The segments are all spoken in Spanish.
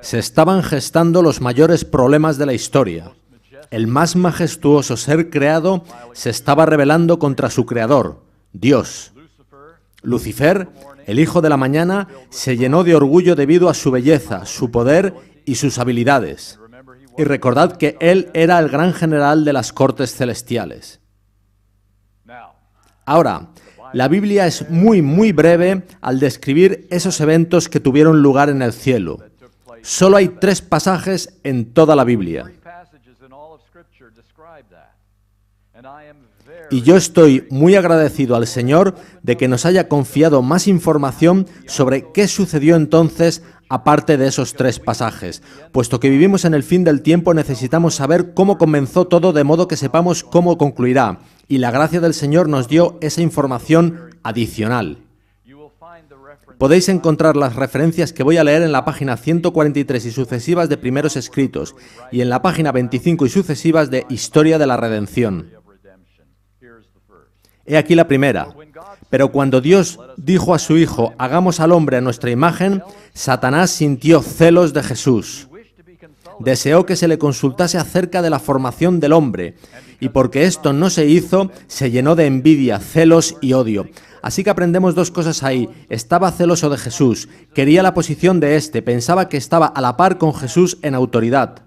Se estaban gestando los mayores problemas de la historia. El más majestuoso ser creado se estaba rebelando contra su creador, Dios. Lucifer, el hijo de la mañana, se llenó de orgullo debido a su belleza, su poder y sus habilidades. Y recordad que él era el gran general de las cortes celestiales. Ahora, la Biblia es muy breve al describir esos eventos que tuvieron lugar en el cielo. Solo hay 3 pasajes en toda la Biblia. Y yo estoy muy agradecido al Señor de que nos haya confiado más información sobre qué sucedió entonces aparte de esos 3 pasajes. Puesto que vivimos en el fin del tiempo, necesitamos saber cómo comenzó todo de modo que sepamos cómo concluirá. Y la gracia del Señor nos dio esa información adicional. Podéis encontrar las referencias que voy a leer en la página 143 y sucesivas de Primeros Escritos y en la página 25 y sucesivas de Historia de la Redención. He aquí la primera. Pero cuando Dios dijo a su Hijo, hagamos al hombre a nuestra imagen, Satanás sintió celos de Jesús. Deseó que se le consultase acerca de la formación del hombre, y porque esto no se hizo, se llenó de envidia, celos y odio. Así que aprendemos 2 cosas ahí. Estaba celoso de Jesús, quería la posición de éste, pensaba que estaba a la par con Jesús en autoridad.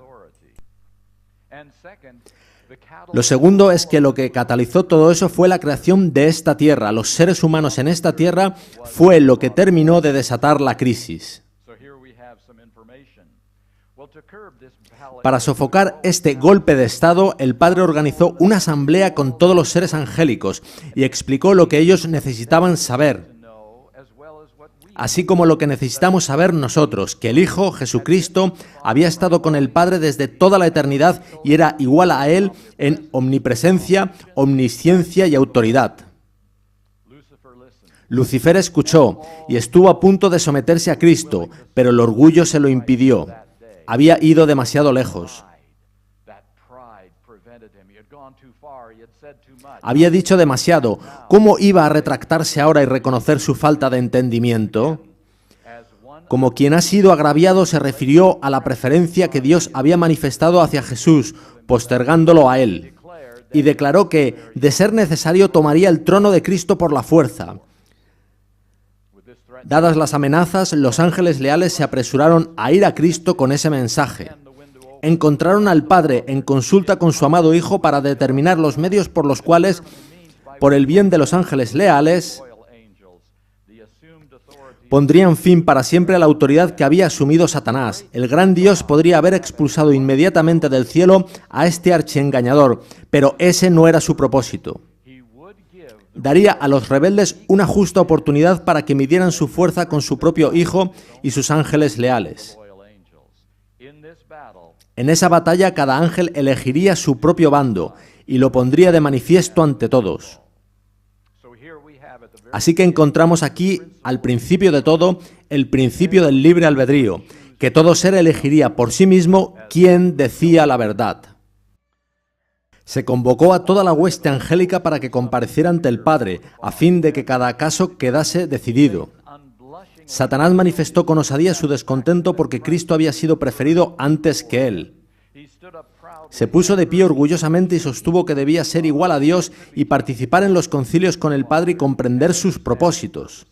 Lo segundo es que lo que catalizó todo eso fue la creación de esta tierra. Los seres humanos en esta tierra fue lo que terminó de desatar la crisis. Para sofocar este golpe de Estado, el Padre organizó una asamblea con todos los seres angélicos y explicó lo que ellos necesitaban saber, así como lo que necesitamos saber nosotros, que el Hijo, Jesucristo, había estado con el Padre desde toda la eternidad y era igual a Él en omnipresencia, omnisciencia y autoridad. Lucifer escuchó y estuvo a punto de someterse a Cristo, pero el orgullo se lo impidió. Había ido demasiado lejos. Había dicho demasiado. ¿Cómo iba a retractarse ahora y reconocer su falta de entendimiento? Como quien ha sido agraviado, se refirió a la preferencia que Dios había manifestado hacia Jesús, postergándolo a él, y declaró que, de ser necesario, tomaría el trono de Cristo por la fuerza. Dadas las amenazas, los ángeles leales se apresuraron a ir a Cristo con ese mensaje. Encontraron al Padre en consulta con su amado Hijo para determinar los medios por los cuales, por el bien de los ángeles leales, pondrían fin para siempre a la autoridad que había asumido Satanás. El gran Dios podría haber expulsado inmediatamente del cielo a este archiengañador, pero ese no era su propósito. Daría a los rebeldes una justa oportunidad para que midieran su fuerza con su propio Hijo y sus ángeles leales. En esa batalla cada ángel elegiría su propio bando y lo pondría de manifiesto ante todos. Así que encontramos aquí, al principio de todo, el principio del libre albedrío, que todo ser elegiría por sí mismo quién decía la verdad. Se convocó a toda la hueste angélica para que compareciera ante el Padre, a fin de que cada caso quedase decidido. Satanás manifestó con osadía su descontento porque Cristo había sido preferido antes que él. Se puso de pie orgullosamente y sostuvo que debía ser igual a Dios y participar en los concilios con el Padre y comprender sus propósitos.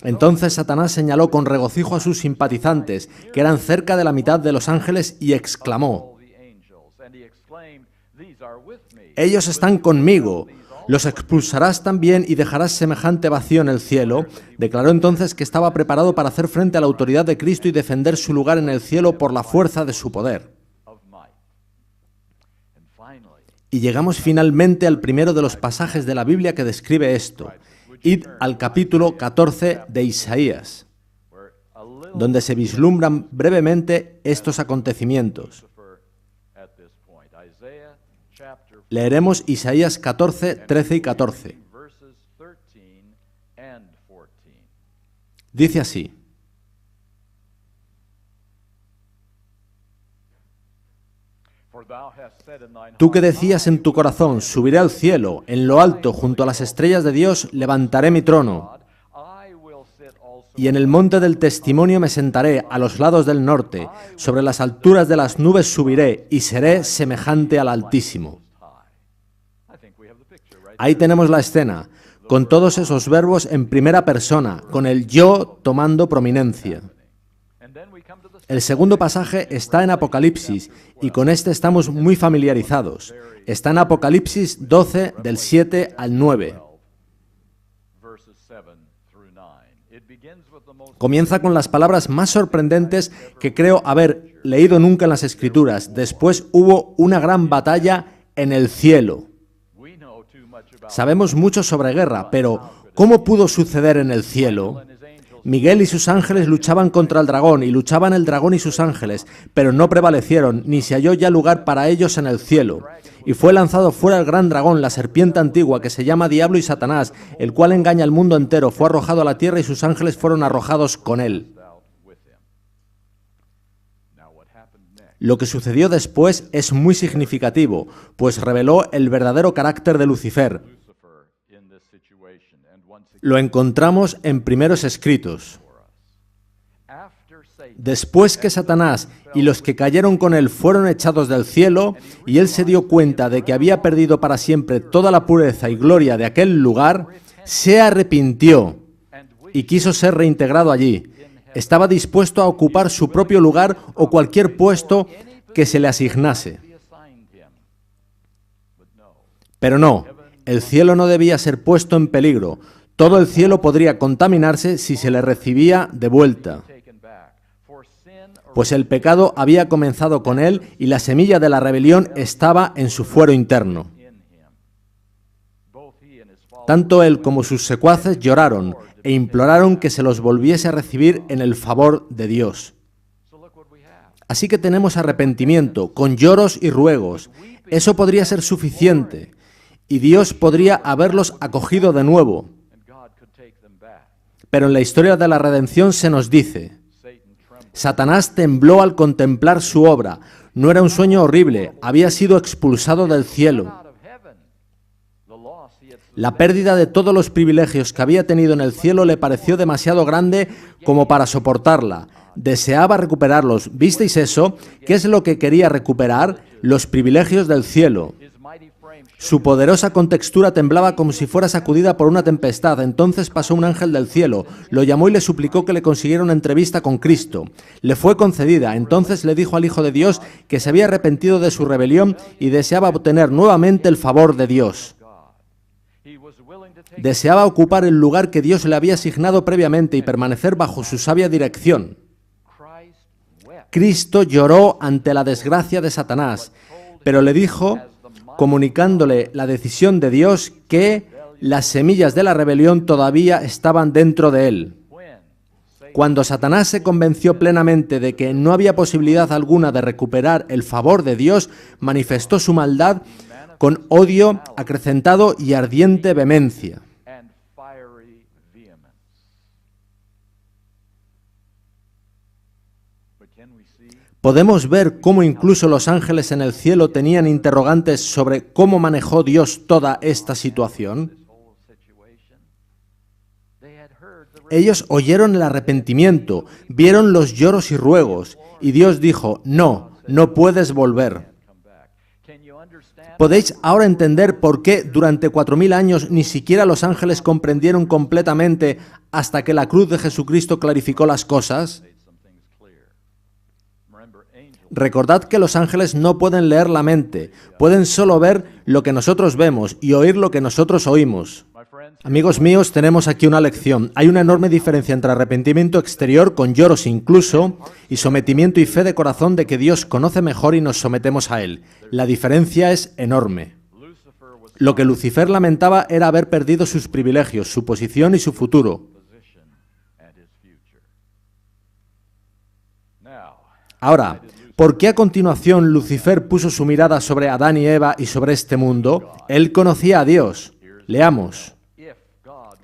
Entonces Satanás señaló con regocijo a sus simpatizantes, que eran cerca de la mitad de los ángeles, y exclamó: «Ellos están conmigo. ¿Los expulsarás también y dejarás semejante vacío en el cielo?» Declaró entonces que estaba preparado para hacer frente a la autoridad de Cristo y defender su lugar en el cielo por la fuerza de su poder. Y llegamos finalmente al primero de los pasajes de la Biblia que describe esto. Id al capítulo 14 de Isaías, donde se vislumbran brevemente estos acontecimientos. Leeremos Isaías 14, 13 y 14. Dice así: Tú que decías en tu corazón, subiré al cielo, en lo alto, junto a las estrellas de Dios, levantaré mi trono. Y en el monte del testimonio me sentaré a los lados del norte, sobre las alturas de las nubes subiré y seré semejante al Altísimo. Ahí tenemos la escena, con todos esos verbos en primera persona, con el yo tomando prominencia. El segundo pasaje está en Apocalipsis, y con este estamos muy familiarizados. Está en Apocalipsis 12, del 7 al 9. Comienza con las palabras más sorprendentes que creo haber leído nunca en las Escrituras. Después hubo una gran batalla en el cielo. Sabemos mucho sobre guerra, pero ¿cómo pudo suceder en el cielo? Miguel y sus ángeles luchaban contra el dragón, y luchaban el dragón y sus ángeles, pero no prevalecieron, ni se halló ya lugar para ellos en el cielo. Y fue lanzado fuera el gran dragón, la serpiente antigua, que se llama Diablo y Satanás, el cual engaña al mundo entero. Fue arrojado a la tierra y sus ángeles fueron arrojados con él. Lo que sucedió después es muy significativo, pues reveló el verdadero carácter de Lucifer. Lo encontramos en primeros escritos. Después que Satanás y los que cayeron con él fueron echados del cielo, y él se dio cuenta de que había perdido para siempre toda la pureza y gloria de aquel lugar, se arrepintió y quiso ser reintegrado allí. Estaba dispuesto a ocupar su propio lugar o cualquier puesto que se le asignase. Pero no, el cielo no debía ser puesto en peligro. Todo el cielo podría contaminarse si se le recibía de vuelta, pues el pecado había comenzado con él y la semilla de la rebelión estaba en su fuero interno. Tanto él como sus secuaces lloraron e imploraron que se los volviese a recibir en el favor de Dios. Así que tenemos arrepentimiento, con lloros y ruegos. Eso podría ser suficiente, y Dios podría haberlos acogido de nuevo. Pero en la historia de la redención se nos dice: Satanás tembló al contemplar su obra. No era un sueño horrible, había sido expulsado del cielo. La pérdida de todos los privilegios que había tenido en el cielo le pareció demasiado grande como para soportarla. Deseaba recuperarlos. ¿Visteis eso? ¿Qué es lo que quería recuperar? Los privilegios del cielo. Su poderosa contextura temblaba como si fuera sacudida por una tempestad. Entonces pasó un ángel del cielo, lo llamó y le suplicó que le consiguiera una entrevista con Cristo. Le fue concedida. Entonces le dijo al Hijo de Dios que se había arrepentido de su rebelión y deseaba obtener nuevamente el favor de Dios. Deseaba ocupar el lugar que Dios le había asignado previamente y permanecer bajo su sabia dirección. Cristo lloró ante la desgracia de Satanás, pero le dijo, comunicándole la decisión de Dios, que las semillas de la rebelión todavía estaban dentro de él. Cuando Satanás se convenció plenamente de que no había posibilidad alguna de recuperar el favor de Dios, manifestó su maldad con odio acrecentado y ardiente vehemencia. Podemos ver cómo incluso los ángeles en el cielo tenían interrogantes sobre cómo manejó Dios toda esta situación. Ellos oyeron el arrepentimiento, vieron los lloros y ruegos, y Dios dijo, no puedes volver. ¿Podéis ahora entender por qué durante 4000 años ni siquiera los ángeles comprendieron completamente hasta que la cruz de Jesucristo clarificó las cosas? Recordad que los ángeles no pueden leer la mente, pueden solo ver lo que nosotros vemos y oír lo que nosotros oímos. Amigos míos, tenemos aquí una lección. Hay una enorme diferencia entre arrepentimiento exterior, con lloros incluso, y sometimiento y fe de corazón de que Dios conoce mejor y nos sometemos a Él. La diferencia es enorme. Lo que Lucifer lamentaba era haber perdido sus privilegios, su posición y su futuro. Ahora, ¿por qué a continuación Lucifer puso su mirada sobre Adán y Eva y sobre este mundo? Él conocía a Dios. Leamos.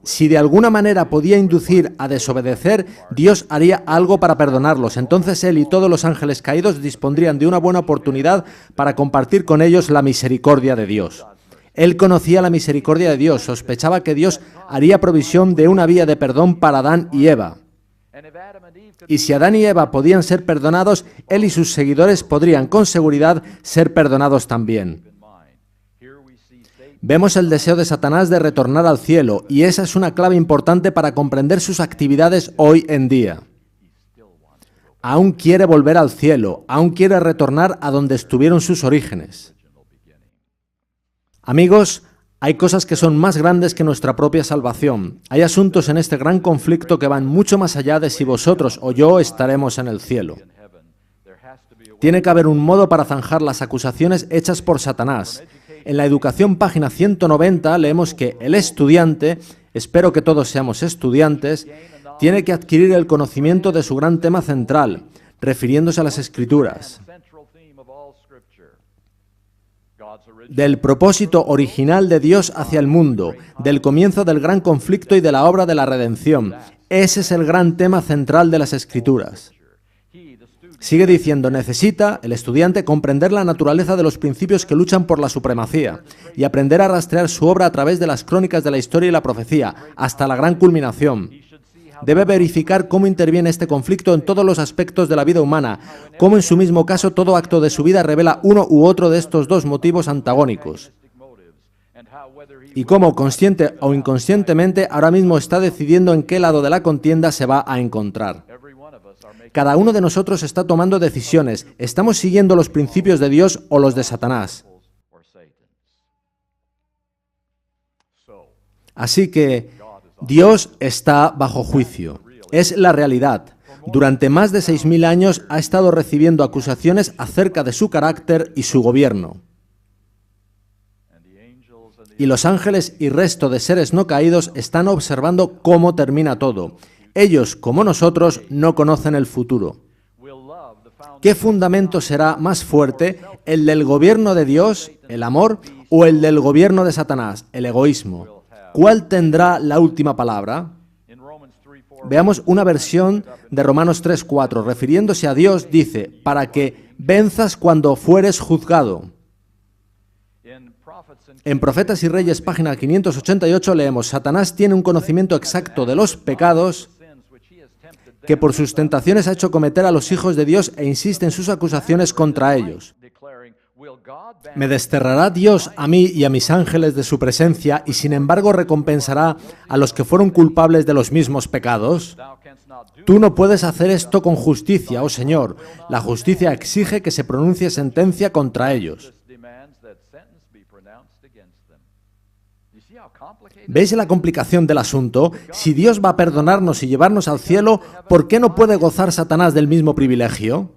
Si de alguna manera podía inducir a desobedecer, Dios haría algo para perdonarlos. Entonces él y todos los ángeles caídos dispondrían de una buena oportunidad para compartir con ellos la misericordia de Dios. Él conocía la misericordia de Dios, sospechaba que Dios haría provisión de una vía de perdón para Adán y Eva. Y si Adán y Eva podían ser perdonados, él y sus seguidores podrían con seguridad ser perdonados también. Vemos el deseo de Satanás de retornar al cielo, y esa es una clave importante para comprender sus actividades hoy en día. Aún quiere volver al cielo, aún quiere retornar a donde estuvieron sus orígenes. Amigos, hay cosas que son más grandes que nuestra propia salvación. Hay asuntos en este gran conflicto que van mucho más allá de si vosotros o yo estaremos en el cielo. Tiene que haber un modo para zanjar las acusaciones hechas por Satanás. En la educación, página 190, leemos que el estudiante, espero que todos seamos estudiantes, tiene que adquirir el conocimiento de su gran tema central, refiriéndose a las Escrituras, del propósito original de Dios hacia el mundo, del comienzo del gran conflicto y de la obra de la redención. Ese es el gran tema central de las Escrituras. Sigue diciendo, necesita el estudiante comprender la naturaleza de los principios que luchan por la supremacía y aprender a rastrear su obra a través de las crónicas de la historia y la profecía, hasta la gran culminación. Debe verificar cómo interviene este conflicto en todos los aspectos de la vida humana, cómo en su mismo caso todo acto de su vida revela uno u otro de estos dos motivos antagónicos, y cómo, consciente o inconscientemente, ahora mismo está decidiendo en qué lado de la contienda se va a encontrar. Cada uno de nosotros está tomando decisiones. ¿Estamos siguiendo los principios de Dios o los de Satanás? Así que Dios está bajo juicio. Es la realidad. Durante más de 6.000 años ha estado recibiendo acusaciones acerca de su carácter y su gobierno. Y los ángeles y resto de seres no caídos están observando cómo termina todo. Ellos, como nosotros, no conocen el futuro. ¿Qué fundamento será más fuerte, el del gobierno de Dios, el amor, o el del gobierno de Satanás, el egoísmo? ¿Cuál tendrá la última palabra? Veamos una versión de Romanos 3:4. Refiriéndose a Dios, dice, para que venzas cuando fueres juzgado. En Profetas y Reyes, página 588, leemos, Satanás tiene un conocimiento exacto de los pecados que por sus tentaciones ha hecho cometer a los hijos de Dios e insiste en sus acusaciones contra ellos. ¿Me desterrará Dios a mí y a mis ángeles de su presencia y sin embargo recompensará a los que fueron culpables de los mismos pecados? Tú no puedes hacer esto con justicia, oh Señor. La justicia exige que se pronuncie sentencia contra ellos. ¿Veis la complicación del asunto? Si Dios va a perdonarnos y llevarnos al cielo, ¿por qué no puede gozar Satanás del mismo privilegio?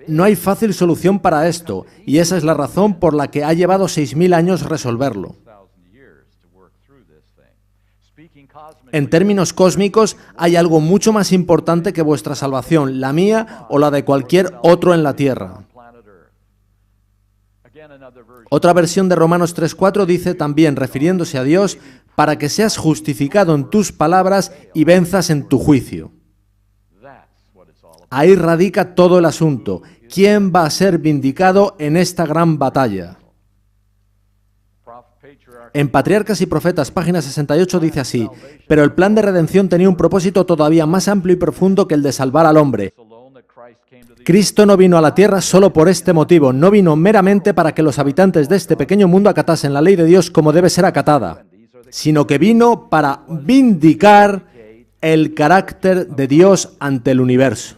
No hay fácil solución para esto, y esa es la razón por la que ha llevado 6.000 años resolverlo. En términos cósmicos, hay algo mucho más importante que vuestra salvación, la mía o la de cualquier otro en la tierra. Otra versión de Romanos 3:4 dice también, refiriéndose a Dios, para que seas justificado en tus palabras y venzas en tu juicio. Ahí radica todo el asunto. ¿Quién va a ser vindicado en esta gran batalla? En Patriarcas y Profetas, página 68, dice así, pero el plan de redención tenía un propósito todavía más amplio y profundo que el de salvar al hombre. Cristo no vino a la tierra solo por este motivo, no vino meramente para que los habitantes de este pequeño mundo acatasen la ley de Dios como debe ser acatada, sino que vino para vindicar el carácter de Dios ante el universo.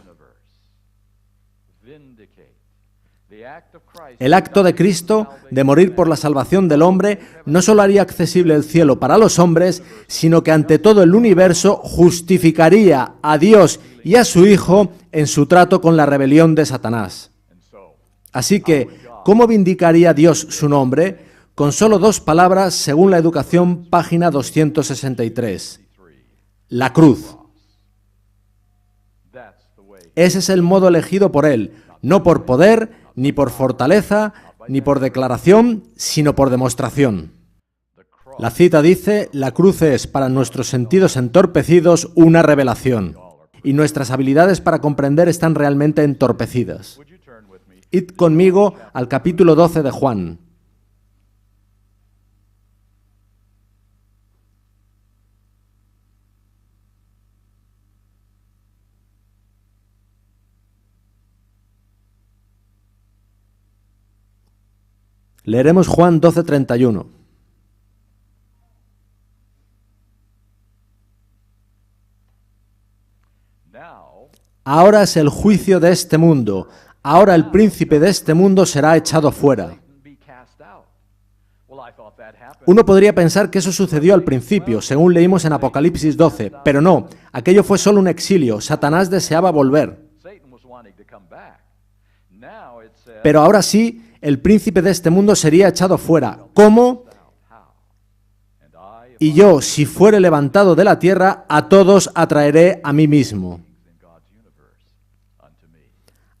El acto de Cristo de morir por la salvación del hombre no solo haría accesible el cielo para los hombres, sino que ante todo el universo justificaría a Dios y a su Hijo en su trato con la rebelión de Satanás. Así que, ¿cómo vindicaría Dios su nombre? Con solo 2 palabras, según la educación, página 263. La cruz. Ese es el modo elegido por Él, no por poder, ni por fortaleza, ni por declaración, sino por demostración. La cita dice, la cruz es, para nuestros sentidos entorpecidos, una revelación, y nuestras habilidades para comprender están realmente entorpecidas. Id conmigo al capítulo 12 de Juan. Leeremos Juan 12:31. Ahora es el juicio de este mundo. Ahora el príncipe de este mundo será echado fuera. Uno podría pensar que eso sucedió al principio, según leímos en Apocalipsis 12, pero no, aquello fue solo un exilio. Satanás deseaba volver. Pero ahora sí, el príncipe de este mundo sería echado fuera. ¿Cómo? Y yo, si fuere levantado de la tierra, a todos atraeré a mí mismo.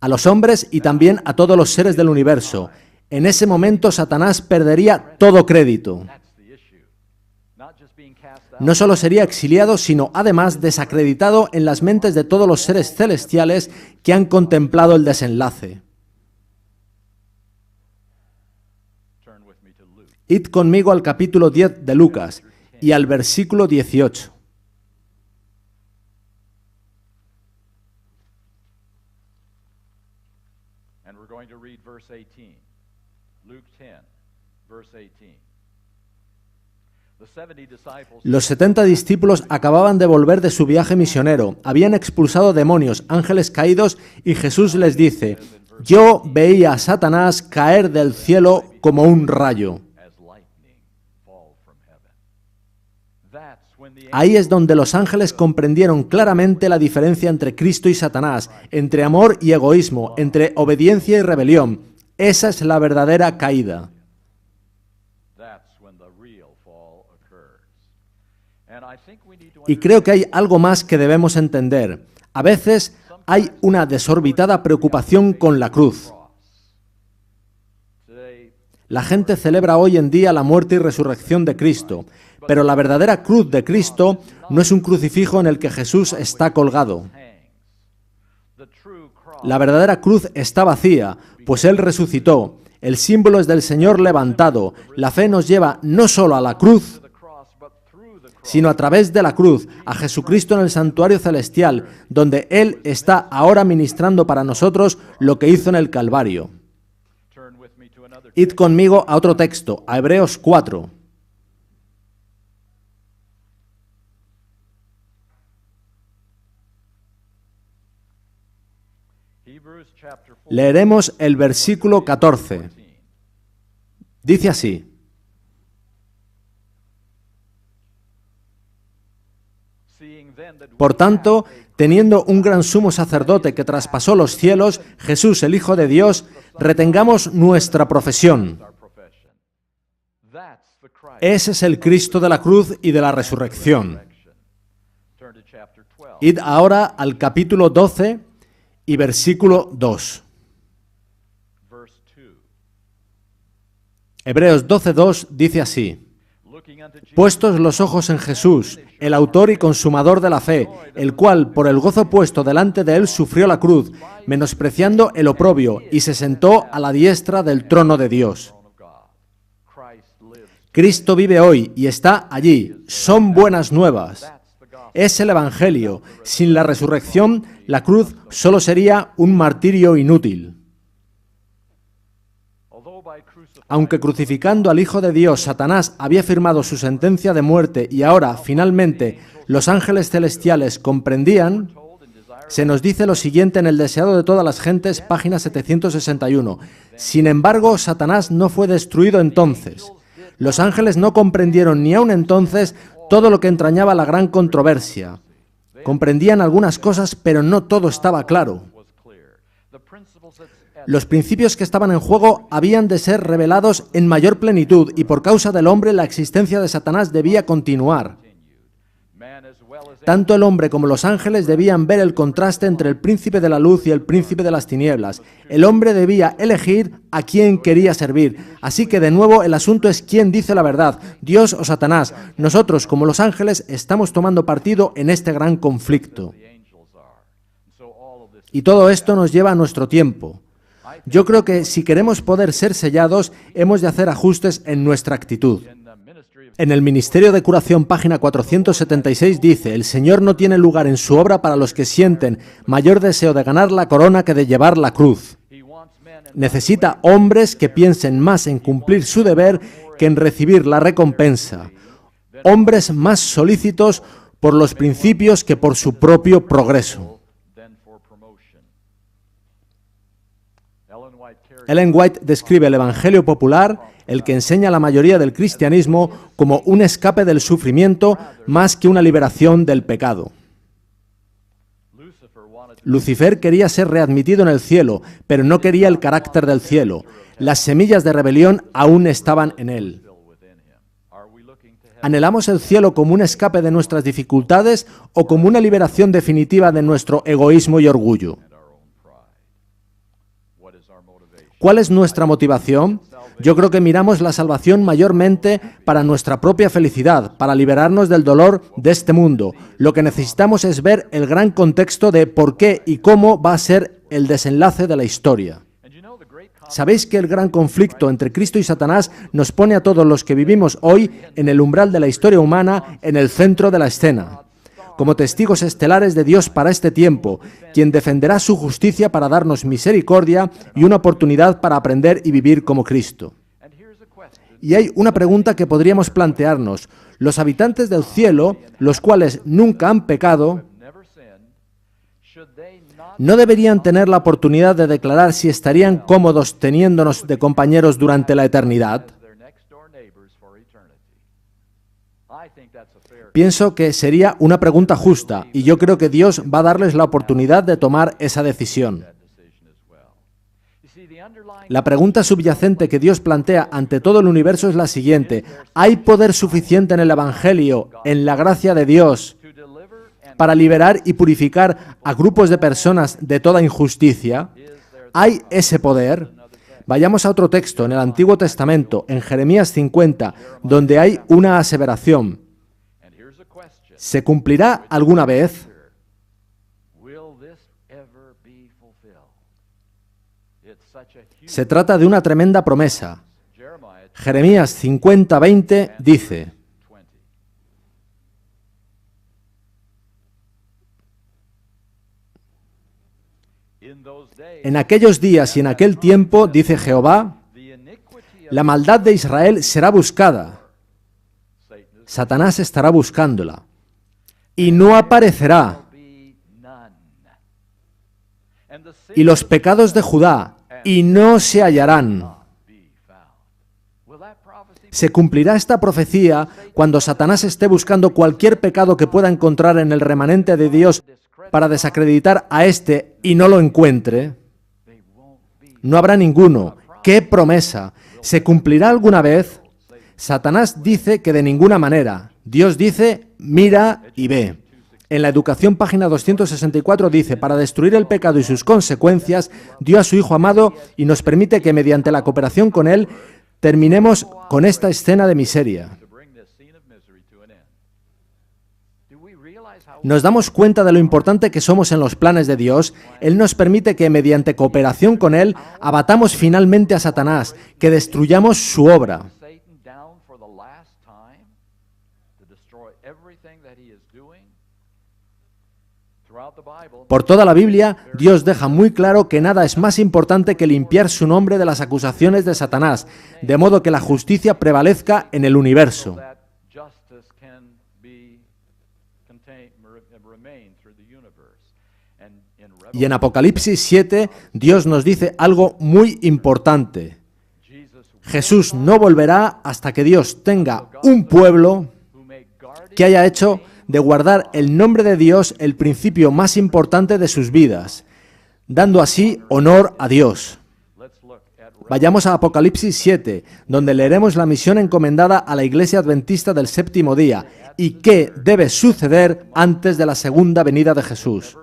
A los hombres y también a todos los seres del universo. En ese momento Satanás perdería todo crédito. No solo sería exiliado, sino además desacreditado en las mentes de todos los seres celestiales que han contemplado el desenlace. Id conmigo al capítulo 10 de Lucas y al versículo 18. Los 70 discípulos acababan de volver de su viaje misionero, habían expulsado demonios, ángeles caídos, y Jesús les dice: yo veía a Satanás caer del cielo como un rayo. Ahí es donde los ángeles comprendieron claramente la diferencia entre Cristo y Satanás, entre amor y egoísmo, entre obediencia y rebelión. Esa es la verdadera caída. Y creo que hay algo más que debemos entender. A veces hay una desorbitada preocupación con la cruz. La gente celebra hoy en día la muerte y resurrección de Cristo, pero la verdadera cruz de Cristo no es un crucifijo en el que Jesús está colgado. La verdadera cruz está vacía, pues Él resucitó. El símbolo es del Señor levantado. La fe nos lleva no solo a la cruz, sino a través de la cruz, a Jesucristo en el santuario celestial, donde Él está ahora ministrando para nosotros lo que hizo en el Calvario. Id conmigo a otro texto, a Hebreos 4. Leeremos el versículo 14. Dice así: por tanto, teniendo un gran sumo sacerdote que traspasó los cielos, Jesús, el Hijo de Dios, retengamos nuestra profesión. Ese es el Cristo de la cruz y de la resurrección. Id ahora al capítulo 12 y versículo 2. Hebreos 12:2 dice así: puestos los ojos en Jesús, el autor y consumador de la fe, el cual, por el gozo puesto delante de él, sufrió la cruz, menospreciando el oprobio, y se sentó a la diestra del trono de Dios. Cristo vive hoy y está allí. Son buenas nuevas. Es el Evangelio. Sin la resurrección, la cruz solo sería un martirio inútil. Aunque crucificando al Hijo de Dios, Satanás había firmado su sentencia de muerte y ahora, finalmente, los ángeles celestiales comprendían, se nos dice lo siguiente en El deseado de todas las gentes, página 761. Sin embargo, Satanás no fue destruido entonces. Los ángeles no comprendieron ni aun entonces todo lo que entrañaba la gran controversia. Comprendían algunas cosas, pero no todo estaba claro. Los principios que estaban en juego habían de ser revelados en mayor plenitud y por causa del hombre la existencia de Satanás debía continuar. Tanto el hombre como los ángeles debían ver el contraste entre el príncipe de la luz y el príncipe de las tinieblas. El hombre debía elegir a quién quería servir. Así que de nuevo el asunto es quién dice la verdad, Dios o Satanás. Nosotros, como los ángeles, estamos tomando partido en este gran conflicto. Y todo esto nos lleva a nuestro tiempo. Yo creo que si queremos poder ser sellados, hemos de hacer ajustes en nuestra actitud. En el Ministerio de Curación, página 476, dice: el Señor no tiene lugar en su obra para los que sienten mayor deseo de ganar la corona que de llevar la cruz. Necesita hombres que piensen más en cumplir su deber que en recibir la recompensa. Hombres más solícitos por los principios que por su propio progreso. Ellen White describe el Evangelio popular, el que enseña la mayoría del cristianismo, como un escape del sufrimiento más que una liberación del pecado. Lucifer quería ser readmitido en el cielo, pero no quería el carácter del cielo. Las semillas de rebelión aún estaban en él. ¿Anhelamos el cielo como un escape de nuestras dificultades o como una liberación definitiva de nuestro egoísmo y orgullo? ¿Cuál es nuestra motivación? Yo creo que miramos la salvación mayormente para nuestra propia felicidad, para liberarnos del dolor de este mundo. Lo que necesitamos es ver el gran contexto de por qué y cómo va a ser el desenlace de la historia. ¿Sabéis que el gran conflicto entre Cristo y Satanás nos pone a todos los que vivimos hoy en el umbral de la historia humana, en el centro de la escena? Como testigos estelares de Dios para este tiempo, quien defenderá su justicia para darnos misericordia y una oportunidad para aprender y vivir como Cristo. Y hay una pregunta que podríamos plantearnos. Los habitantes del cielo, los cuales nunca han pecado, ¿no deberían tener la oportunidad de declarar si estarían cómodos teniéndonos de compañeros durante la eternidad? Pienso que sería una pregunta justa y yo creo que Dios va a darles la oportunidad de tomar esa decisión. La pregunta subyacente que Dios plantea ante todo el universo es la siguiente. ¿Hay poder suficiente en el Evangelio, en la gracia de Dios, para liberar y purificar a grupos de personas de toda injusticia? ¿Hay ese poder? Vayamos a otro texto, en el Antiguo Testamento, en Jeremías 50, donde hay una aseveración. ¿Se cumplirá alguna vez? Se trata de una tremenda promesa. Jeremías 50:20 dice: En aquellos días y en aquel tiempo, dice Jehová, la maldad de Israel será buscada. Satanás estará buscándola. Y no aparecerá. Y los pecados de Judá, y no se hallarán. ¿Se cumplirá esta profecía cuando Satanás esté buscando cualquier pecado que pueda encontrar en el remanente de Dios para desacreditar a éste y no lo encuentre? No habrá ninguno. ¡Qué promesa! ¿Se cumplirá alguna vez? Satanás dice que de ninguna manera. Dios dice, mira y ve. En la Educación, página 264, dice, para destruir el pecado y sus consecuencias, dio a su Hijo amado y nos permite que mediante la cooperación con Él terminemos con esta escena de miseria. ¿Nos damos cuenta de lo importante que somos en los planes de Dios? Él nos permite que mediante cooperación con Él abatamos finalmente a Satanás, que destruyamos su obra. Por toda la Biblia, Dios deja muy claro que nada es más importante que limpiar su nombre de las acusaciones de Satanás, de modo que la justicia prevalezca en el universo. Y en Apocalipsis 7, Dios nos dice algo muy importante. Jesús no volverá hasta que Dios tenga un pueblo que haya hecho de guardar el nombre de Dios el principio más importante de sus vidas, dando así honor a Dios. Vayamos a Apocalipsis 7, donde leeremos la misión encomendada a la Iglesia Adventista del Séptimo Día y qué debe suceder antes de la segunda venida de Jesús.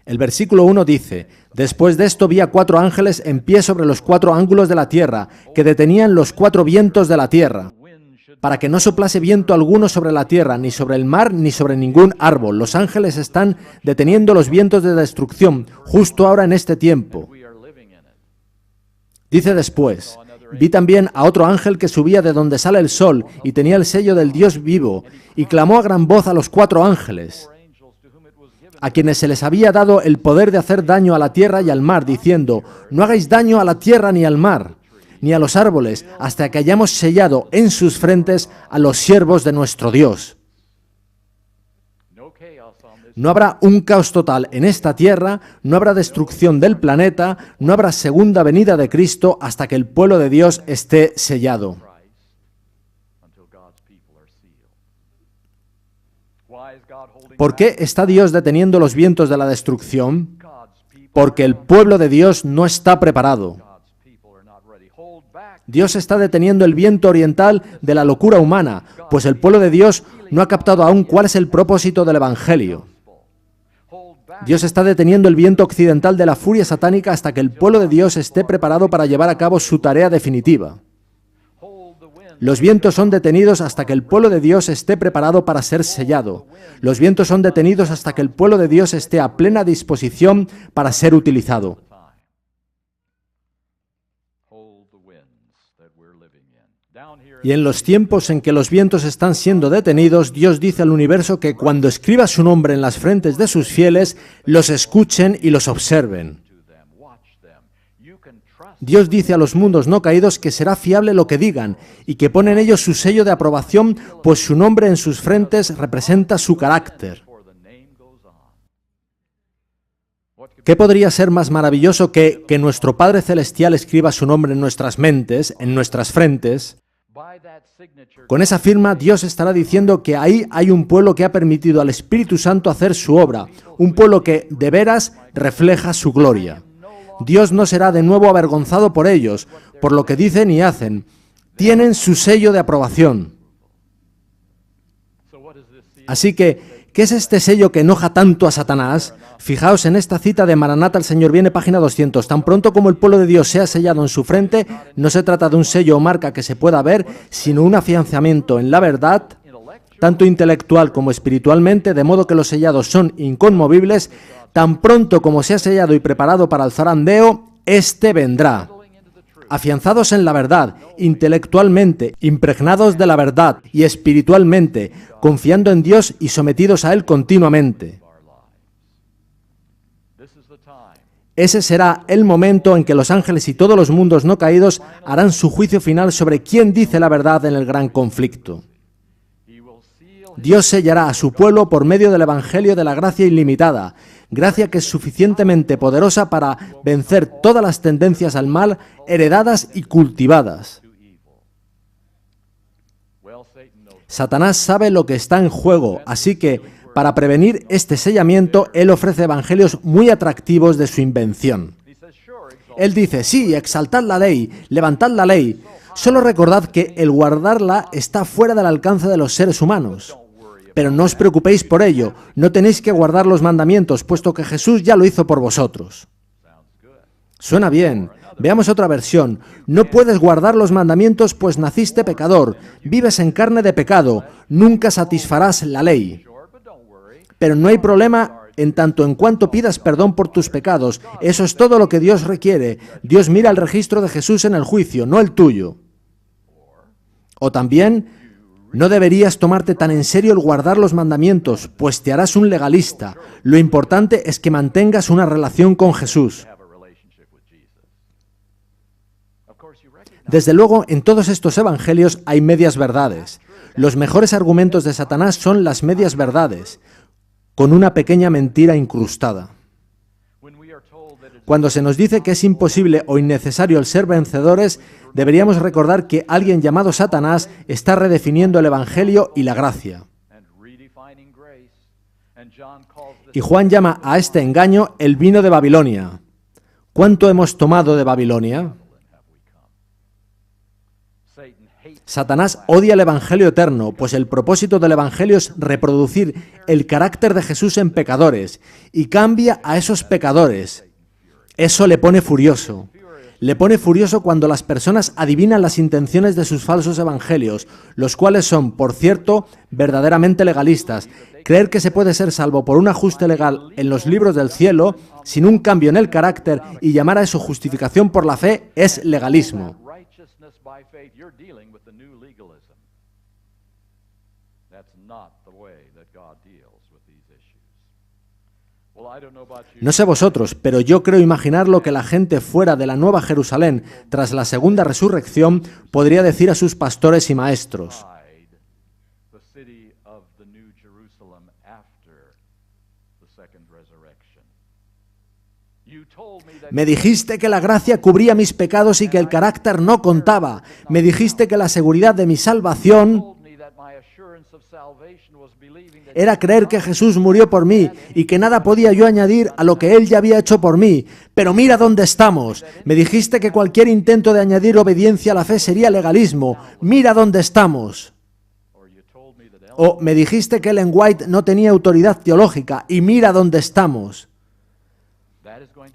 El versículo 1 dice: Después de esto vi a 4 ángeles en pie sobre los 4 ángulos de la tierra, que detenían los 4 vientos de la tierra, para que no soplase viento alguno sobre la tierra, ni sobre el mar, ni sobre ningún árbol. Los ángeles están deteniendo los vientos de destrucción, justo ahora en este tiempo. Dice después: vi también a otro ángel que subía de donde sale el sol, y tenía el sello del Dios vivo, y clamó a gran voz a los 4 ángeles, a quienes se les había dado el poder de hacer daño a la tierra y al mar, diciendo: no hagáis daño a la tierra ni al mar, ni a los árboles, hasta que hayamos sellado en sus frentes a los siervos de nuestro Dios. No habrá un caos total en esta tierra, no habrá destrucción del planeta, no habrá segunda venida de Cristo hasta que el pueblo de Dios esté sellado. ¿Por qué está Dios deteniendo los vientos de la destrucción? Porque el pueblo de Dios no está preparado. Dios está deteniendo el viento oriental de la locura humana, pues el pueblo de Dios no ha captado aún cuál es el propósito del Evangelio. Dios está deteniendo el viento occidental de la furia satánica hasta que el pueblo de Dios esté preparado para llevar a cabo su tarea definitiva. Los vientos son detenidos hasta que el pueblo de Dios esté preparado para ser sellado. Los vientos son detenidos hasta que el pueblo de Dios esté a plena disposición para ser utilizado. Y en los tiempos en que los vientos están siendo detenidos, Dios dice al universo que cuando escriba su nombre en las frentes de sus fieles, los escuchen y los observen. Dios dice a los mundos no caídos que será fiable lo que digan y que pone en ellos su sello de aprobación, pues su nombre en sus frentes representa su carácter. ¿Qué podría ser más maravilloso que nuestro Padre Celestial escriba su nombre en nuestras mentes, en nuestras frentes? Con esa firma, Dios estará diciendo que ahí hay un pueblo que ha permitido al Espíritu Santo hacer su obra, un pueblo que, de veras, refleja su gloria. Dios no será de nuevo avergonzado por ellos, por lo que dicen y hacen. Tienen su sello de aprobación. Así que, ¿qué es este sello que enoja tanto a Satanás? Fijaos en esta cita de Maranata, el Señor viene, página 200. Tan pronto como el pueblo de Dios sea sellado en su frente, no se trata de un sello o marca que se pueda ver, sino un afianzamiento en la verdad, tanto intelectual como espiritualmente, de modo que los sellados son inconmovibles. Tan pronto como sea sellado y preparado para el zarandeo, éste vendrá. Afianzados en la verdad, intelectualmente, impregnados de la verdad y espiritualmente, confiando en Dios y sometidos a Él continuamente. Ese será el momento en que los ángeles y todos los mundos no caídos harán su juicio final sobre quién dice la verdad en el gran conflicto. Dios sellará a su pueblo por medio del Evangelio de la gracia ilimitada, gracia que es suficientemente poderosa para vencer todas las tendencias al mal heredadas y cultivadas. Satanás sabe lo que está en juego, así que, para prevenir este sellamiento, él ofrece evangelios muy atractivos de su invención. Él dice: sí, exaltad la ley, levantad la ley, solo recordad que el guardarla está fuera del alcance de los seres humanos. Pero no os preocupéis por ello, no tenéis que guardar los mandamientos, puesto que Jesús ya lo hizo por vosotros. Suena bien. Veamos otra versión. No puedes guardar los mandamientos, pues naciste pecador, vives en carne de pecado, nunca satisfarás la ley. Pero no hay problema en tanto en cuanto pidas perdón por tus pecados. Eso es todo lo que Dios requiere. Dios mira el registro de Jesús en el juicio, no el tuyo. O también, no deberías tomarte tan en serio el guardar los mandamientos, pues te harás un legalista. Lo importante es que mantengas una relación con Jesús. Desde luego, en todos estos evangelios hay medias verdades. Los mejores argumentos de Satanás son las medias verdades, con una pequeña mentira incrustada. Cuando se nos dice que es imposible o innecesario el ser vencedores, deberíamos recordar que alguien llamado Satanás está redefiniendo el Evangelio y la gracia. Y Juan llama a este engaño el vino de Babilonia. ¿Cuánto hemos tomado de Babilonia? Satanás odia el Evangelio eterno, pues el propósito del Evangelio es reproducir el carácter de Jesús en pecadores, y cambia a esos pecadores. Eso le pone furioso. Le pone furioso cuando las personas adivinan las intenciones de sus falsos evangelios, los cuales son, por cierto, verdaderamente legalistas. Creer que se puede ser salvo por un ajuste legal en los libros del cielo, sin un cambio en el carácter, y llamar a eso justificación por la fe, es legalismo. No sé vosotros, pero yo creo imaginar lo que la gente fuera de la Nueva Jerusalén, tras la segunda resurrección, podría decir a sus pastores y maestros. Me dijiste que la gracia cubría mis pecados y que el carácter no contaba. Me dijiste que la seguridad de mi salvación era creer que Jesús murió por mí y que nada podía yo añadir a lo que Él ya había hecho por mí. Pero mira dónde estamos. Me dijiste que cualquier intento de añadir obediencia a la fe sería legalismo. Mira dónde estamos. O me dijiste que Ellen White no tenía autoridad teológica y mira dónde estamos.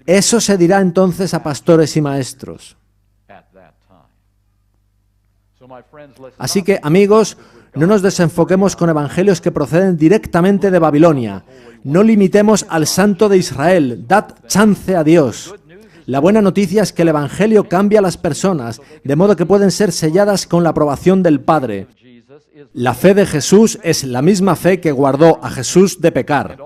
Eso se dirá entonces a pastores y maestros. Así que, amigos, no nos desenfoquemos con evangelios que proceden directamente de Babilonia. No limitemos al Santo de Israel. Dad chance a Dios. La buena noticia es que el evangelio cambia a las personas, de modo que pueden ser selladas con la aprobación del Padre. La fe de Jesús es la misma fe que guardó a Jesús de pecar.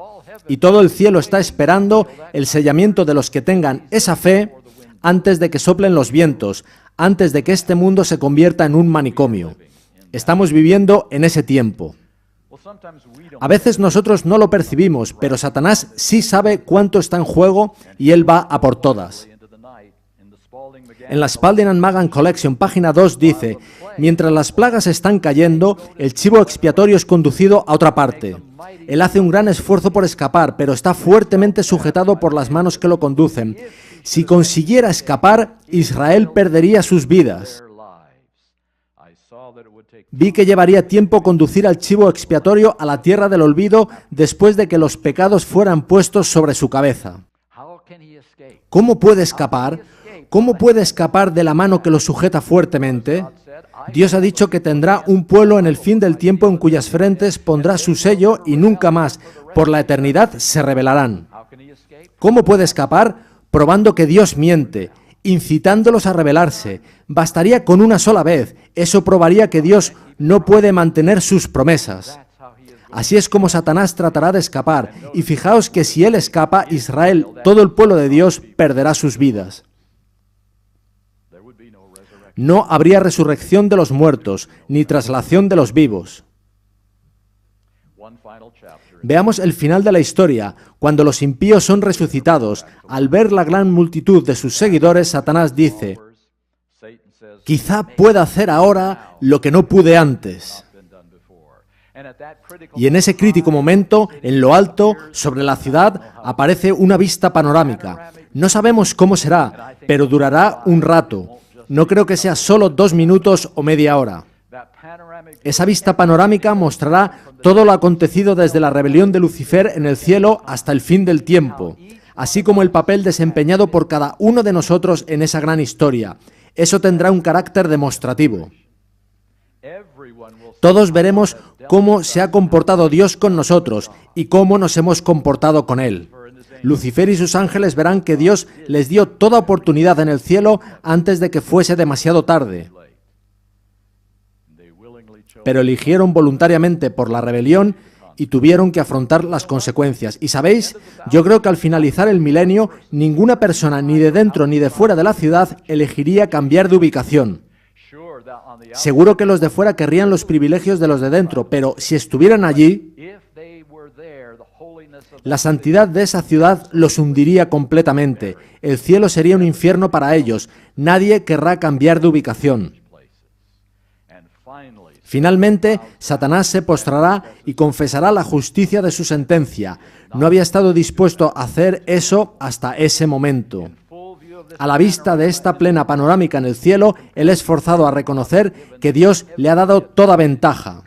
Y todo el cielo está esperando el sellamiento de los que tengan esa fe antes de que soplen los vientos, antes de que este mundo se convierta en un manicomio. Estamos viviendo en ese tiempo. A veces nosotros no lo percibimos, pero Satanás sí sabe cuánto está en juego y él va a por todas. En la Spalding and Magan Collection, página 2, dice: mientras las plagas están cayendo, el chivo expiatorio es conducido a otra parte. Él hace un gran esfuerzo por escapar, pero está fuertemente sujetado por las manos que lo conducen. Si consiguiera escapar, Israel perdería sus vidas. Vi que llevaría tiempo conducir al chivo expiatorio a la tierra del olvido después de que los pecados fueran puestos sobre su cabeza. ¿Cómo puede escapar? ¿Cómo puede escapar de la mano que lo sujeta fuertemente? Dios ha dicho que tendrá un pueblo en el fin del tiempo en cuyas frentes pondrá su sello y nunca más, por la eternidad, se rebelarán. ¿Cómo puede escapar? Probando que Dios miente, incitándolos a rebelarse. Bastaría con una sola vez. Eso probaría que Dios no puede mantener sus promesas. Así es como Satanás tratará de escapar. Y fijaos que si él escapa, Israel, todo el pueblo de Dios, perderá sus vidas. No habría resurrección de los muertos, ni traslación de los vivos. Veamos el final de la historia. Cuando los impíos son resucitados, al ver la gran multitud de sus seguidores, Satanás dice: quizá pueda hacer ahora lo que no pude antes. Y en ese crítico momento, en lo alto, sobre la ciudad, aparece una vista panorámica. No sabemos cómo será, pero durará un rato. No creo que sea solo 2 minutos o media hora. Esa vista panorámica mostrará todo lo acontecido desde la rebelión de Lucifer en el cielo hasta el fin del tiempo, así como el papel desempeñado por cada uno de nosotros en esa gran historia. Eso tendrá un carácter demostrativo. Todos veremos cómo se ha comportado Dios con nosotros y cómo nos hemos comportado con Él. Lucifer y sus ángeles verán que Dios les dio toda oportunidad en el cielo antes de que fuese demasiado tarde. Pero eligieron voluntariamente por la rebelión y tuvieron que afrontar las consecuencias. Y sabéis, yo creo que al finalizar el milenio, ninguna persona, ni de dentro ni de fuera de la ciudad, elegiría cambiar de ubicación. Seguro que los de fuera querrían los privilegios de los de dentro, pero si estuvieran allí, la santidad de esa ciudad los hundiría completamente. El cielo sería un infierno para ellos. Nadie querrá cambiar de ubicación. Finalmente, Satanás se postrará y confesará la justicia de su sentencia. No había estado dispuesto a hacer eso hasta ese momento. A la vista de esta plena panorámica en el cielo, él es forzado a reconocer que Dios le ha dado toda ventaja.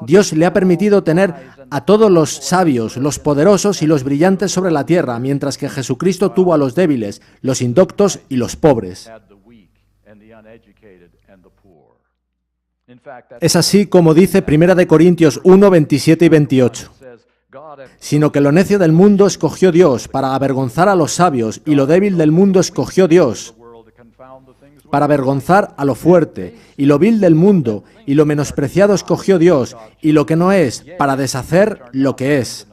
Dios le ha permitido tener a todos los sabios, los poderosos y los brillantes sobre la tierra, mientras que Jesucristo tuvo a los débiles, los indoctos y los pobres. Es así como dice 1 Corintios 1, 27 y 28. Sino que lo necio del mundo escogió Dios para avergonzar a los sabios, y lo débil del mundo escogió Dios para avergonzar a lo fuerte, y lo vil del mundo y lo menospreciado escogió Dios, y lo que no es, para deshacer lo que es.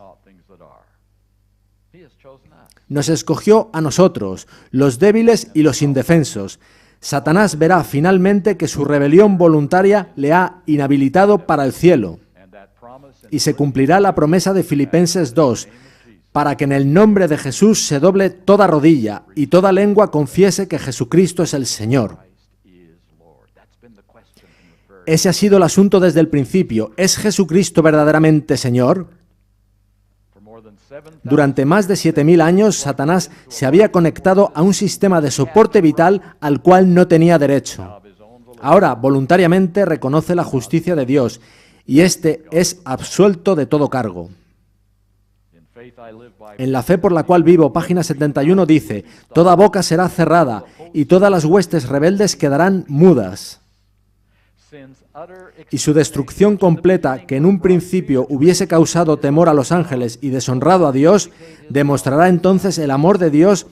nos escogió a nosotros, los débiles y los indefensos. Satanás verá finalmente que su rebelión voluntaria le ha inhabilitado para el cielo. Y se cumplirá la promesa de Filipenses 2, para que en el nombre de Jesús se doble toda rodilla y toda lengua confiese que Jesucristo es el Señor. Ese ha sido el asunto desde el principio. ¿Es Jesucristo verdaderamente Señor? Durante más de 7.000 años, Satanás se había conectado a un sistema de soporte vital al cual no tenía derecho. Ahora, voluntariamente reconoce la justicia de Dios y éste es absuelto de todo cargo. En la fe por la cual vivo, página 71 dice: toda boca será cerrada y todas las huestes rebeldes quedarán mudas. Y su destrucción completa, que en un principio hubiese causado temor a los ángeles y deshonrado a Dios, demostrará entonces el amor de Dios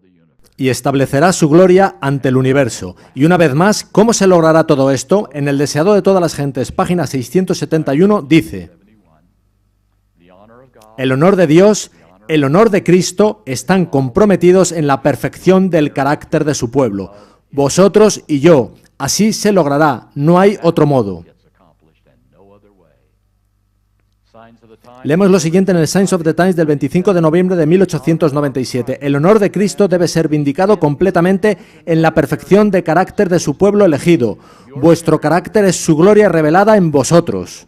y establecerá su gloria ante el universo. Y una vez más, ¿cómo se logrará todo esto? En el Deseado de todas las gentes, página 671, dice: el honor de Dios, el honor de Cristo están comprometidos en la perfección del carácter de su pueblo. Vosotros y yo, así se logrará, no hay otro modo. Leemos lo siguiente en el Signs of the Times del 25 de noviembre de 1897. El honor de Cristo debe ser vindicado completamente en la perfección de carácter de su pueblo elegido. Vuestro carácter es su gloria revelada en vosotros.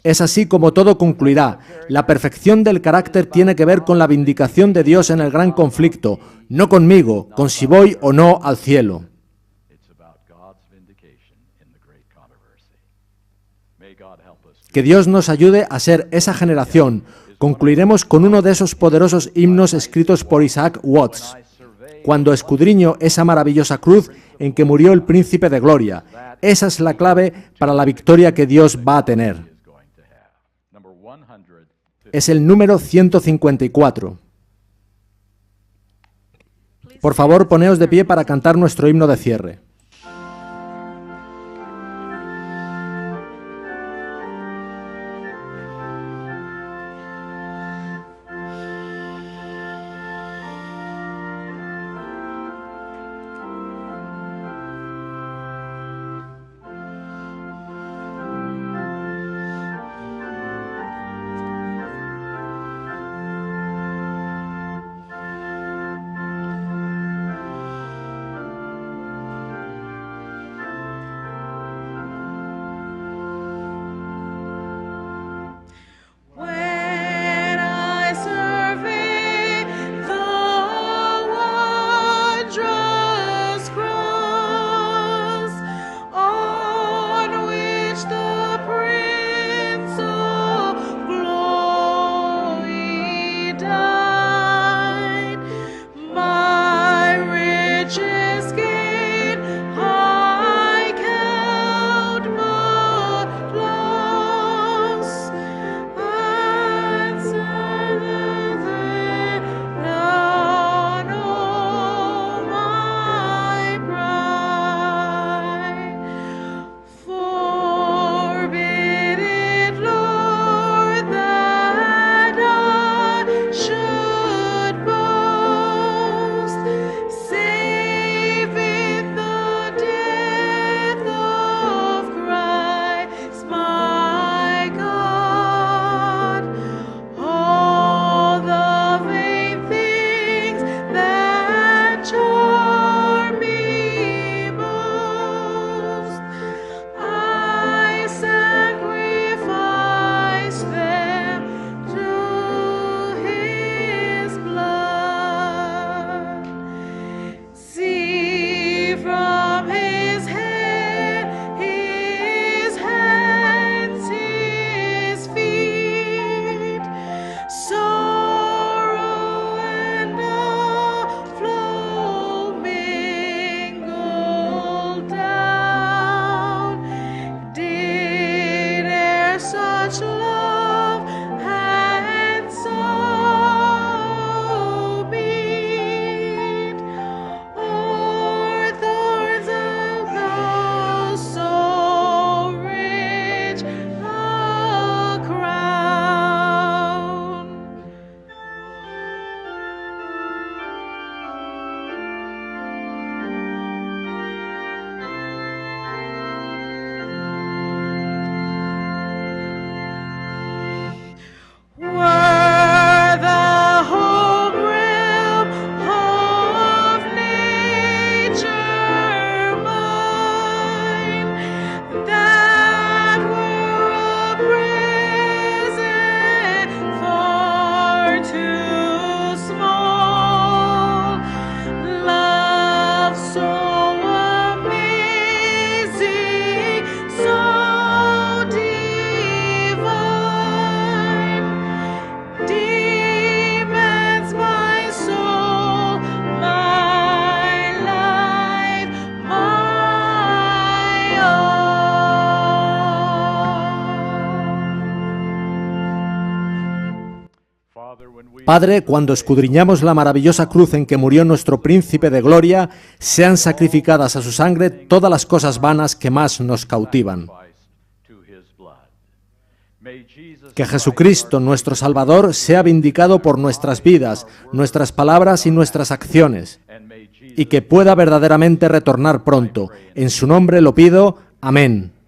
Es así como todo concluirá. La perfección del carácter tiene que ver con la vindicación de Dios en el gran conflicto, no conmigo, con si voy o no al cielo. Que Dios nos ayude a ser esa generación. Concluiremos con uno de esos poderosos himnos escritos por Isaac Watts. Cuando escudriño esa maravillosa cruz en que murió el príncipe de gloria. Esa es la clave para la victoria que Dios va a tener. Es el número 154. Por favor, poneos de pie para cantar nuestro himno de cierre. Padre, cuando escudriñamos la maravillosa cruz en que murió nuestro Príncipe de Gloria, sean sacrificadas a su sangre todas las cosas vanas que más nos cautivan. Que Jesucristo, nuestro Salvador, sea vindicado por nuestras vidas, nuestras palabras y nuestras acciones, y que pueda verdaderamente retornar pronto. En su nombre lo pido. Amén.